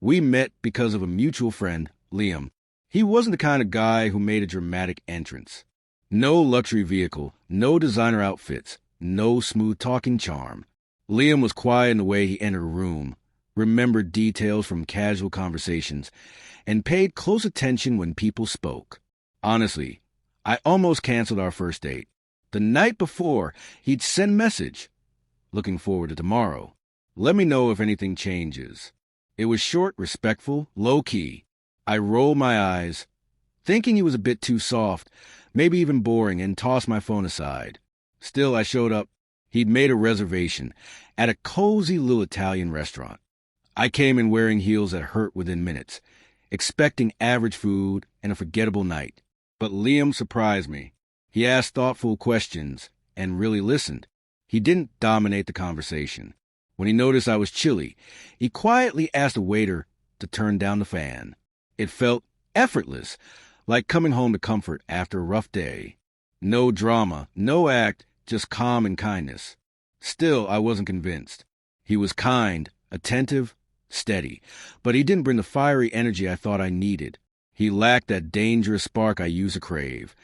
We met because of a mutual friend, Liam. He wasn't the kind of guy who made a dramatic entrance. No luxury vehicle, no designer outfits, no smooth-talking charm. Liam was quiet in the way he entered a room, remembered details from casual conversations, and paid close attention when people spoke. Honestly, I almost canceled our first date. The night before, he'd send a message. Looking forward to tomorrow. Let me know if anything changes. It was short, respectful, low-key. I rolled my eyes, thinking he was a bit too soft, maybe even boring, and tossed my phone aside. Still, I showed up. He'd made a reservation at a cozy little Italian restaurant. I came in wearing heels that hurt within minutes, expecting average food and a forgettable night. But Liam surprised me. He asked thoughtful questions and really listened. He didn't dominate the conversation. When he noticed I was chilly, he quietly asked the waiter to turn down the fan. It felt effortless, like coming home to comfort after a rough day. No drama, no act, just calm and kindness. Still, I wasn't convinced. He was kind, attentive, steady, but he didn't bring the fiery energy I thought I needed. He lacked that dangerous spark I used to crave,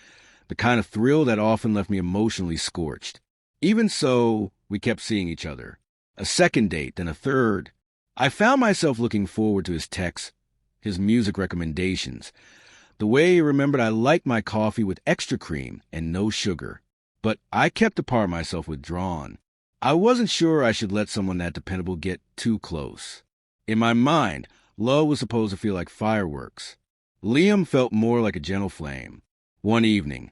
the kind of thrill that often left me emotionally scorched. Even so, we kept seeing each other. A second date, then a third. I found myself looking forward to his texts, his music recommendations, the way he remembered I liked my coffee with extra cream and no sugar. But I kept a part of myself withdrawn. I wasn't sure I should let someone that dependable get too close. In my mind, love was supposed to feel like fireworks. Liam felt more like a gentle flame. One evening,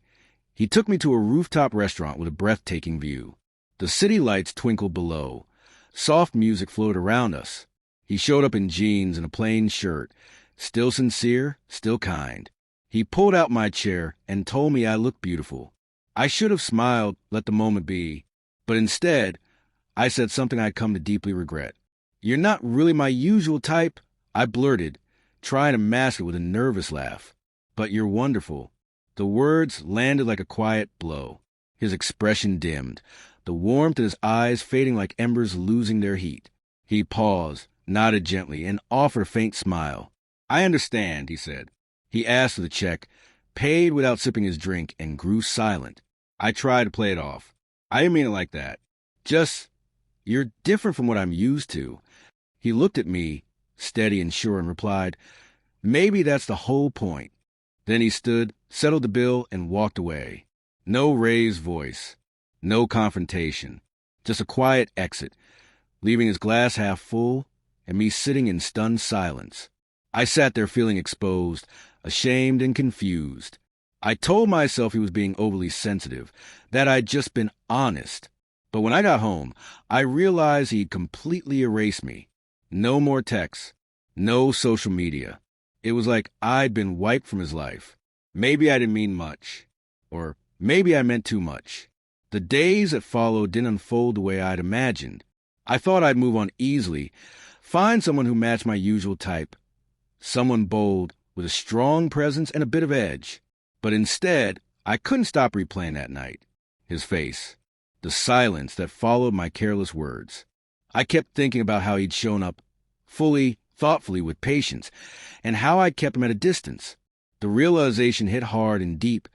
he took me to a rooftop restaurant with a breathtaking view. The city lights twinkled below. Soft music flowed around us. He showed up in jeans and a plain shirt, still sincere, still kind. He pulled out my chair and told me I looked beautiful. I should have smiled, let the moment be, but instead, I said something I'd come to deeply regret. "You're not really my usual type," I blurted, trying to mask it with a nervous laugh. "But you're wonderful." The words landed like a quiet blow. His expression dimmed, the warmth in his eyes fading like embers losing their heat. He paused, nodded gently, and offered a faint smile. "I understand," he said. He asked for the check, paid without sipping his drink, and grew silent. I tried to play it off. "I didn't mean it like that. Just, you're different from what I'm used to." He looked at me, steady and sure, and replied, "Maybe that's the whole point." Then he stood, settled the bill, and walked away. No raised voice, no confrontation, just a quiet exit, leaving his glass half full and me sitting in stunned silence. I sat there feeling exposed, ashamed and confused. I told myself he was being overly sensitive, that I'd just been honest. But when I got home, I realized he'd completely erased me. No more texts, no social media. It was like I'd been wiped from his life. Maybe I didn't mean much. Or maybe I meant too much. The days that followed didn't unfold the way I'd imagined. I thought I'd move on easily, find someone who matched my usual type. Someone bold, with a strong presence and a bit of edge. But instead, I couldn't stop replaying that night. His face. The silence that followed my careless words. I kept thinking about how he'd shown up, fully, thoughtfully, with patience, and how I'd kept him at a distance. The realization hit hard and deep.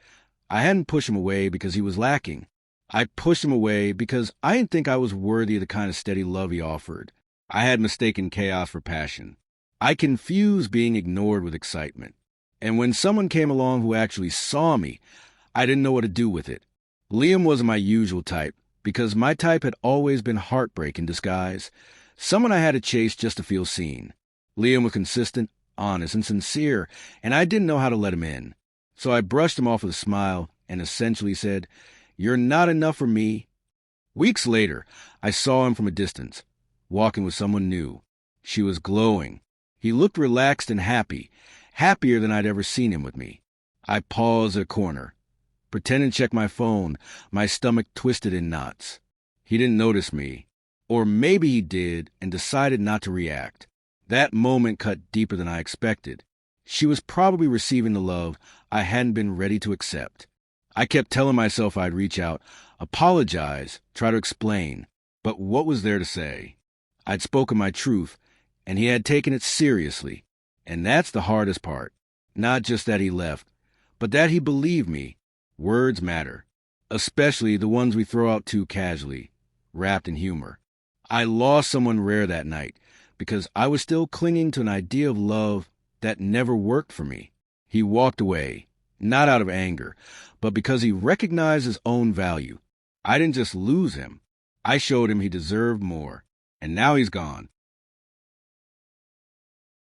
I hadn't pushed him away because he was lacking. I pushed him away because I didn't think I was worthy of the kind of steady love he offered. I had mistaken chaos for passion. I confused being ignored with excitement. And when someone came along who actually saw me, I didn't know what to do with it. Liam wasn't my usual type, because my type had always been heartbreak in disguise, someone I had to chase just to feel seen. Liam was consistent, honest, and sincere, and I didn't know how to let him in. So I brushed him off with a smile and essentially said, "You're not enough for me." Weeks later, I saw him from a distance, walking with someone new. She was glowing. He looked relaxed and happy, happier than I'd ever seen him with me. I paused at a corner, pretending to check my phone, my stomach twisted in knots. He didn't notice me. Or maybe he did and decided not to react. That moment cut deeper than I expected. She was probably receiving the love I hadn't been ready to accept. I kept telling myself I'd reach out, apologize, try to explain. But what was there to say? I'd spoken my truth, and he had taken it seriously. And that's the hardest part. Not just that he left, but that he believed me. Words matter, especially the ones we throw out too casually, wrapped in humor. I lost someone rare that night because I was still clinging to an idea of love that never worked for me. He walked away, not out of anger, but because he recognized his own value. I didn't just lose him. I showed him he deserved more. And now he's gone.